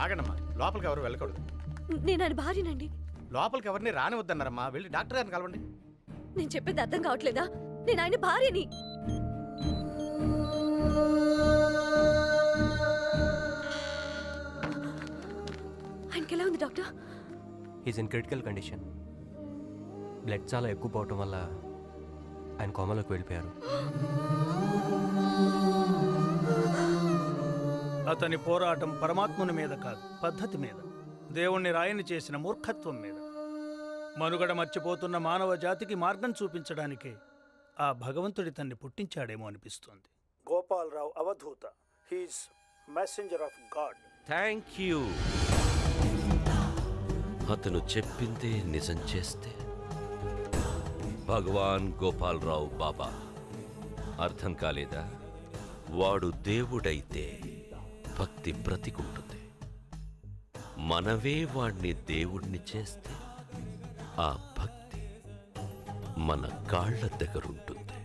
ఆగండమ్మా, లోపలికి ఎవరు వెళ్ళకూడదు. నేను ఆయన భార్యనండి. లోపలికి ఎవరిని రానివద్దన్నారమ్మా, వెళ్ళి డాక్టర్ గారిని కలవండి. నేను చెప్పేది అర్థం కావట్లేదా? నేను ఆయన భార్యని. ఆయనకి ఎలా ఉంది doctor? Is in critical condition. Blood చాలా ఎక్కువ పోవటం వల్ల ఆయన కోమలోకి వెళ్ళిపోయారు. అతని పోరాటం పరమాత్ముని మీద కాదు, పద్ధతి మీద, దేవుణ్ణి రాయని చేసిన మూర్ఖత్వం మీద. మనుగడ మర్చిపోతున్న మానవ జాతికి మార్గం చూపించడానికే ఆ భగవంతుడి తన్ని పుట్టించాడేమో అనిపిస్తోంది. గోపాలరావు అవధూత, he's messenger of God. Thank you. అతను చెప్పిందే నిజం చేస్తే భగవాన్ గోపాలరావు బాబా. అర్థం కాలేదా? వాడు దేవుడైతే భక్తి బ్రతికుంటుంది. మనవే వాణ్ణి దేవుణ్ణి చేస్తే ఆ భక్తి మన కాళ్ల దగ్గరుంటుంది.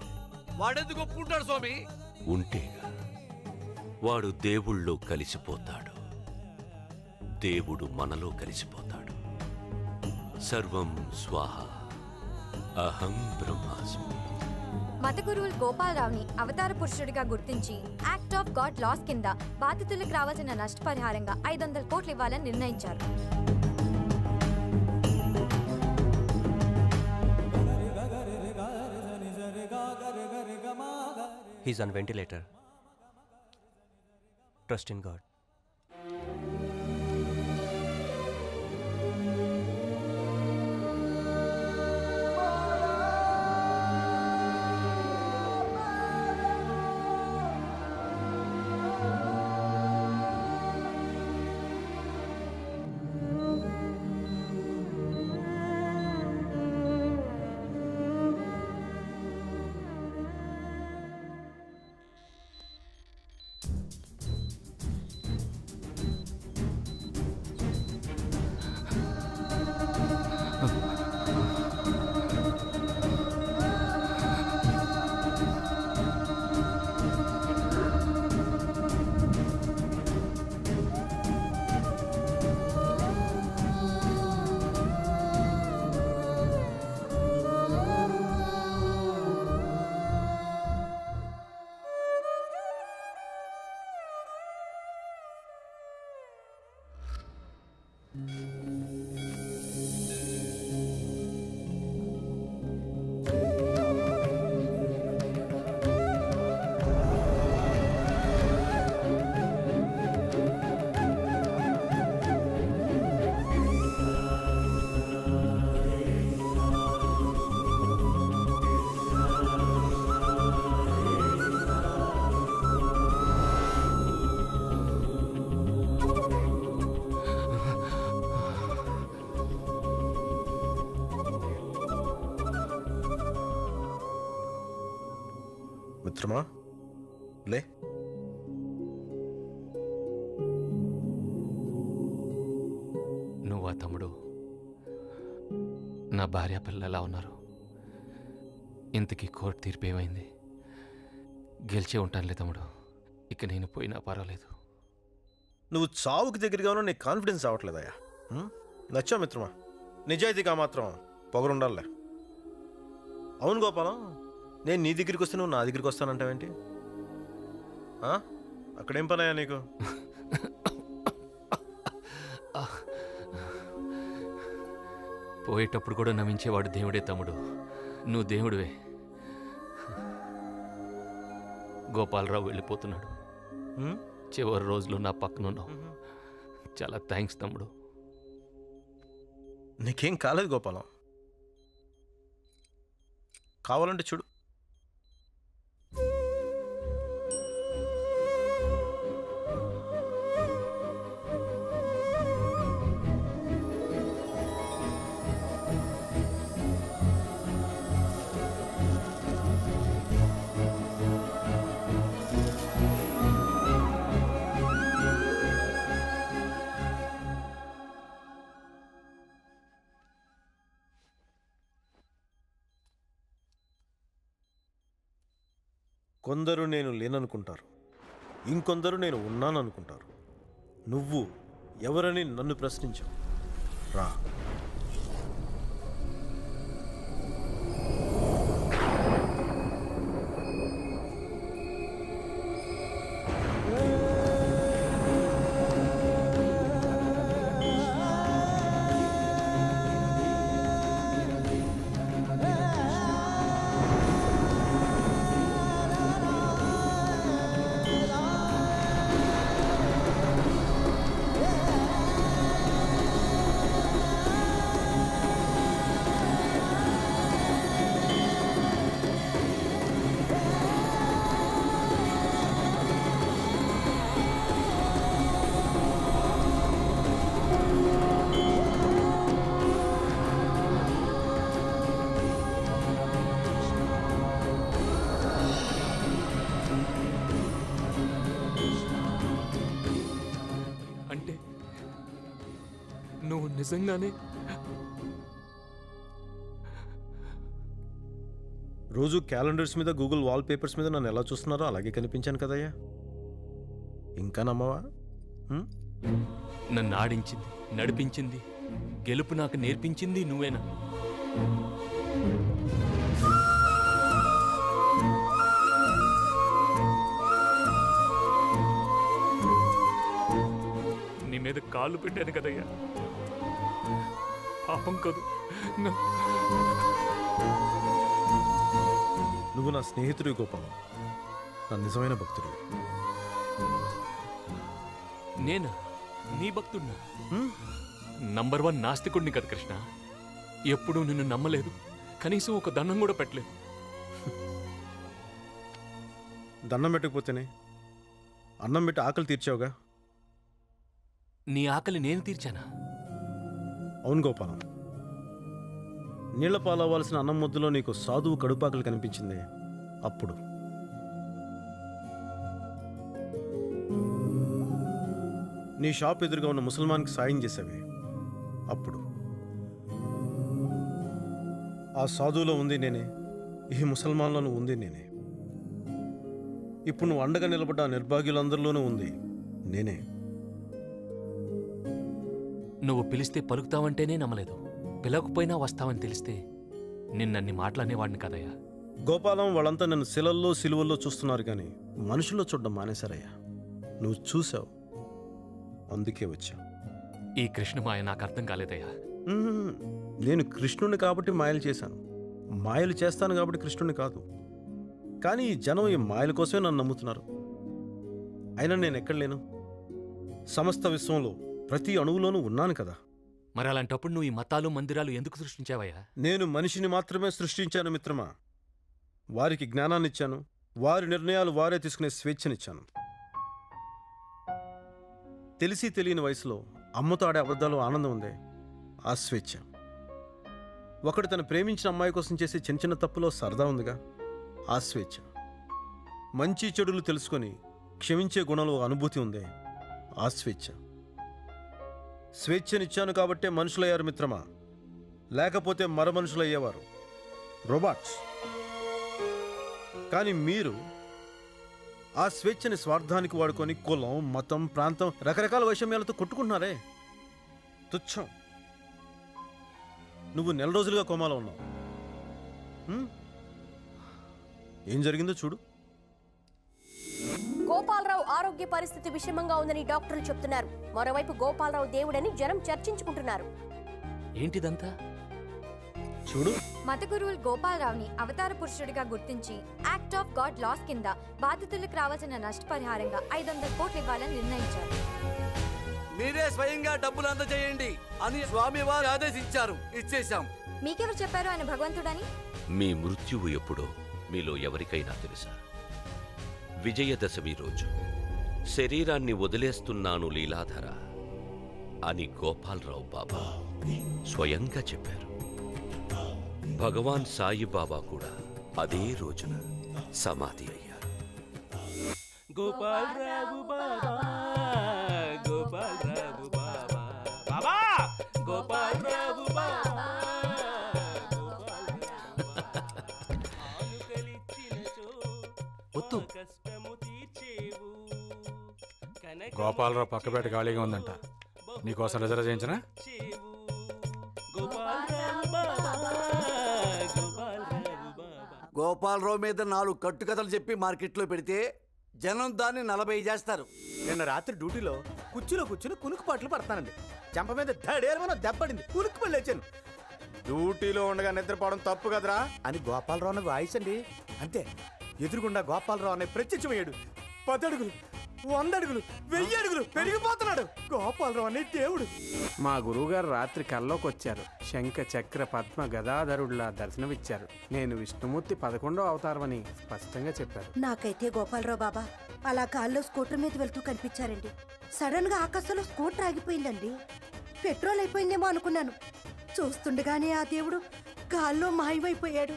వాడెందుకు ఒప్పుకుంటాడు స్వామి? ఉంటేగా వాడు దేవుళ్ళో కలిసిపోతాడు, దేవుడు మనలో కలిసిపోతాడు. సర్వం స్వాహ, అహం బ్రహ్మాస్మి. మత గురువులు గోపాలరావుని అవతార పురుషుడిగా గుర్తించి యాక్ట్ ఆఫ్ గాడ్ లాస్ కింద బాధితులకు రావాల్సిన నష్టపరిహారంగా 500 కోట్లు ఇవ్వాలని నిర్ణయించారు. He's on ventilator. Trust in God. మిత్రమా, లే. నువ్వా తమ్ముడు? నా భార్య పిల్లలు ఎలా ఉన్నారు? ఇంతకీ కోర్టు తీర్పు ఏమైంది? గెలిచే ఉంటానులే తమ్ముడు, ఇక నేను పోయినా పర్వాలేదు. నువ్వు చావుకి దగ్గరగా ఉన్నా నీకు కాన్ఫిడెన్స్ రావట్లేదయ్యా. నచ్చావు మిత్రమా, నిజాయితీగా మాత్రం పొగరుండాలే. అవును గోపాలం, నేను నీ దగ్గరికి వస్తే నువ్వు నా దగ్గరికి వస్తానంటావేంటి? అక్కడేం పనయ్యా నీకు? పోయేటప్పుడు కూడా నమ్మించేవాడు దేవుడే తమ్ముడు, నువ్వు దేవుడివే. గోపాలరావు వెళ్ళిపోతున్నాడు, చివరి రోజులు నా పక్కన ఉన్నావు. చాలా థ్యాంక్స్ తమ్ముడు. నీకేం కాలేదు గోపాలం, కావాలంటే చూడు. కొందరు నేను లేననుకుంటారు, ఇంకొందరు నేను ఉన్నాను అనుకుంటారు. నువ్వు ఎవరని నన్ను ప్రశ్నించావు. రా. అంటే నువ్వు నిజంగానే రోజు క్యాలెండర్స్ మీద గూగుల్ వాల్ పేపర్స్ మీద నన్ను ఎలా చూస్తున్నారో అలాగే కనిపించాను కదయ్యా. ఇంకా నమ్మవా? నన్ను ఆడించింది, నడిపించింది, గెలుపు నాకు నేర్పించింది నువ్వేనా? నీ మీద కాళ్ళు పెట్టాను కదయ్యా, పాపం కాదు. నువ్వు నా స్నేహితుడి గోపాలం, నా నిజమైన భక్తుడివి. నేనా నీ భక్తుడినా? నంబర్ 1 నాస్తికుడిని కదా కృష్ణ. ఎప్పుడూ నిన్ను నమ్మలేదు, కనీసం ఒక దండం కూడా పెట్టలేదు. దండం పెట్టకపోతేనే అన్నం పెట్టి ఆకలి తీర్చావుగా. నీ ఆకలి నేను తీర్చానా? అవును గోపాలం, నీళ్ల పాలవ్వాల్సిన అన్నం ముద్దలో నీకు సాధువు కడుపాకలు కనిపించింది అప్పుడు. నీ షాప్ ఎదురుగా ఉన్న ముసల్మాన్కి సాయం చేసావే అప్పుడు. ఆ సాధువులో ఉంది నేనే, ఈ ముసల్మాన్లోనూ ఉంది నేనే. ఇప్పుడు నువ్వు అండగా నిలబడ్డ ఆ నిర్భాగ్యులందరిలోనూ ఉంది నేనే. నువ్వు పిలిస్తే పలుకుతావంటేనే నమ్మలేదు, పిలవకపోయినా వస్తావని తెలిస్తే నిన్నన్ని మాటలనేవాడిని కదయ్యా. గోపాలం, వాళ్ళంతా నన్ను శిలల్లో సిలువల్లో చూస్తున్నారు కానీ మనుషుల్లో చూడడం మానేశారయ్యా. నువ్వు చూసావు, అందుకే వచ్చా. ఈ కృష్ణమాయ నాకు అర్థం కాలేదయ్యా. నేను కృష్ణుని కాబట్టి మాయలు చేశాను, మాయలు చేస్తాను కాబట్టి కృష్ణుని కాదు. కానీ ఈ జనం ఈ మాయల కోసమే నన్ను నమ్ముతున్నారు. అయినా నేను ఎక్కడ లేను, సమస్త విశ్వంలో ప్రతి అణువులోనూ ఉన్నాను కదా. మరి అలాంటప్పుడు నువ్వు ఈ మతాలు మందిరాలు ఎందుకు సృష్టించావయ్యా? నేను మనిషిని మాత్రమే సృష్టించాను మిత్రమా. వారికి జ్ఞానాన్ని ఇచ్చాను, వారి నిర్ణయాలు వారే తీసుకునే స్వేచ్ఛనిచ్చాను. తెలిసి తెలియని వయసులో అమ్మతో ఆడే అబద్ధాలు ఆనందం ఉందే, ఆ స్వేచ్ఛ. ఒకడు తను ప్రేమించిన అమ్మాయి కోసం చేసే చిన్న చిన్న తప్పులో సరదా ఉందిగా, ఆ స్వేచ్ఛ. మంచి చెడులు తెలుసుకొని క్షమించే గుణంలో అనుభూతి ఉందే, ఆ స్వేచ్ఛ. స్వేచ్ఛనిచ్చాను కాబట్టే మనుషులయ్యారు మిత్రమా, లేకపోతే మర మనుషులయ్యేవారు, రోబాట్స్. కానీ మీరు ఆ స్వేచ్ఛని స్వార్థానికి వాడుకొని కులం, మతం, ప్రాంతం, రకరకాల వైషమ్యాలతో కొట్టుకుంటున్నారే, తుచ్చం. నువ్వు నెల రోజులుగా కోమాలో ఉన్నావు. ఏం జరిగిందో చూడు. గోపాలరావు ఆరోగ్య పరిస్థితి విషమంగా ఉందని డాక్టర్లు చెప్తున్నారు. మరోవైపు గోపాలరావు దేవుడని జనం చర్చించుకుంటున్నారు. ఏంటిదంతా? చూడు. మత గురువులు గోపాలరావుని అవతార పురుషుడిగా గుర్తించి యాక్ట్ ఆఫ్ గాడ్ లాస్ కింద బాధితులకు రావాల్సిన నష్టపరిహారంగా 500 కోట్లు ఇవ్వాలని నిర్ణయించారు. మీరే స్వయంగా డబ్బులు అందజేయండి అని స్వామివారు ఆదేశించారు. ఇచ్చేశాం. మీకెవరు చెప్పారు ఆయన భగవంతుడని? మీ మృత్యువు ఎప్పుడో మీలో ఎవరికైనా తెలుసా? విజయదశమి రోజు శరీరాన్ని వదిలేస్తున్నాను లీలాధర అని గోపాలరావు బాబా స్వయంగా చెప్పారు. భగవాన్ సాయిబాబా కూడా అదే రోజున సమాధి అయ్యారు. గోపాలరావు బాబా, గోపాలరావు బాబా, బాబా, గోపాలరావు బాబా. గోపాలరావు పక్కపేట ఖాళీగా ఉందంట, నీకోసం రిజర్వ్ చేయించనా? గోపాలరావు మీద 4 కట్టుకథలు చెప్పి మార్కెట్లో పెడితే జనం దాన్ని 40 చేస్తారు. నిన్న రాత్రి డ్యూటీలో కుర్చీలో కూర్చుని కునుకుపాట్లు పడతానండి. చెంప మీద దడేరమని దెబ్బడింది. కునుకు పడి లేచాను. డ్యూటీలో ఉండగా నిద్రపోవడం తప్పు కదరా అని గోపాలరావు అన్న వాయిస్ అండి. అంతే, ఎదురుగుండా గోపాలరావు అనే ప్రత్యక్షమయ్యాడు. 10 అడుగులు, 100 అడుగులు, 1000 అడుగులు పెరిగిపోతున్నాడు. గోపాలరావు అనే దేవుడు. మా గురువుగారు రాత్రి కల్లోకి వచ్చారు. శంఖ చక్ర పద్మ గదాధరుడిలా దర్శనమిచ్చారు. నేను విష్ణుమూర్తి 11వ అవతారమని స్పష్టంగా చెప్పారు. నాకైతే గోపాలరావు బాబా అలా కాల్లో స్కూటర్ మీద వెళ్తూ కనిపించారండి. సడన్ గా ఆకాశంలో స్కూటర్ ఆగిపోయిందండి. పెట్రోల్ అయిపోయిందేమో అనుకున్నాను. చూస్తుండగానే ఆ దేవుడు గాల్లో మాయమైపోయాడు.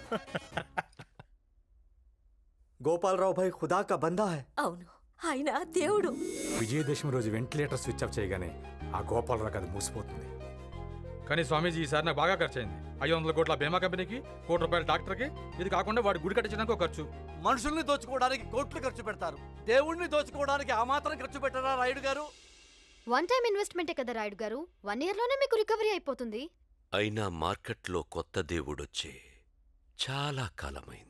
గోపాలరావు భాయ్ ఖుదా కా బందా హై. అవును, ఆయన దేవుడు. విజయదశమి రోజు వెంటిలేటర్ స్విచ్ ఆఫ్ చేయగానే ఆ గోపాలరావు అది మూసిపోతుంది. కానీ స్వామీజీ ఈసారి నాకు బాగా ఖర్చు అయింది. 500 కోట్ల బీమా కంపెనీకి, ₹1 డాక్టర్కి, ఇది కాకుండా వాడి గుడి కట్టించడానికి ఒక ఖర్చు. మనుషుల్ని దోచుకోవడానికి కోట్లు ఖర్చు పెడతారు, దేవుణ్ణి దోచుకోవడానికి ఆ మాత్రం ఖర్చు పెట్టారా రాయుడు గారు? వన్ టైం ఇన్వెస్ట్మెంటే కదా రాయుడు గారు, 1 year లోనే మీకు రికవరీ అయిపోతుంది. అయినా మార్కెట్లో కొత్త దేవుడొచ్చే చాలా కాలమైంది.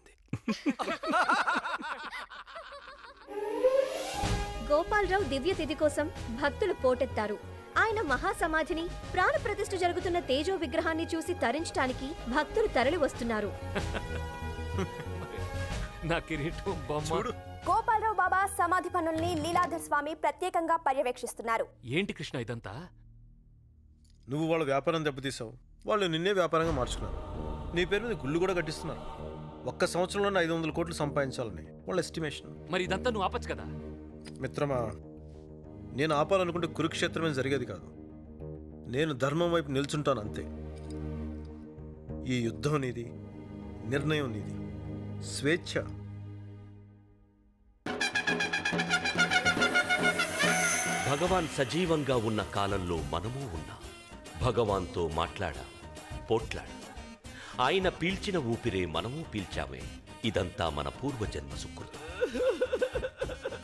గోపాలరావు దివ్య తిథి కోసం భక్తులు పోటెత్తారు. ఆయన మహాసమాధిని, ప్రాణ ప్రతిష్ఠ జరుగుతున్న తేజో విగ్రహాన్ని చూసి తరించడానికి భక్తులు తరలి వస్తున్నారు. నా కిరీటం బొమ్మ. గోపాలరావు బాబా సమాధి పనుల్ని లీలాధర్ స్వామి ప్రత్యేకంగా పర్యవేక్షిస్తున్నారు. ఏంటి కృష్ణ ఇదంతా? నువ్వు వాళ్ళ వ్యాపారం దెబ్బతీసావు, వాళ్ళు నిన్నే వ్యాపారంగా మార్చుకున్నారు. నీ పేరు మీద గుళ్ళు కూడా కట్టిస్తున్నారు. ఒక్క సంవత్సరంలోనే 500 కోట్లు సంపాదించాలని వాళ్ళ ఎస్టిమేషన్. మరి ఇదంతా నువ్వు ఆపచ్చు కదా? మిత్రమా, నేను ఆపాలనుకుంటే కురుక్షేత్రమే జరిగేది కాదు. నేను ధర్మం వైపు నిల్చుంటాను అంతే. ఈ యుద్ధం నీది, నిర్ణయం నీది, స్వేచ్ఛ. భగవాన్ సజీవంగా ఉన్న కాలంలో మనము ఉన్నాం. భగవాన్తో మాట్లాడాం, పోట్లాడాం. ఆయన పీల్చిన ఊపిరే మనము పీల్చామే. ఇదంతా మన పూర్వజన్మ సుకృతం.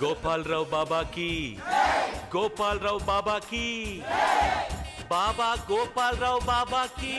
గోపాలరావు బాబాకి, గోపాలరావు బాబాకి, బాబా గోపాలరావు బాబాకి.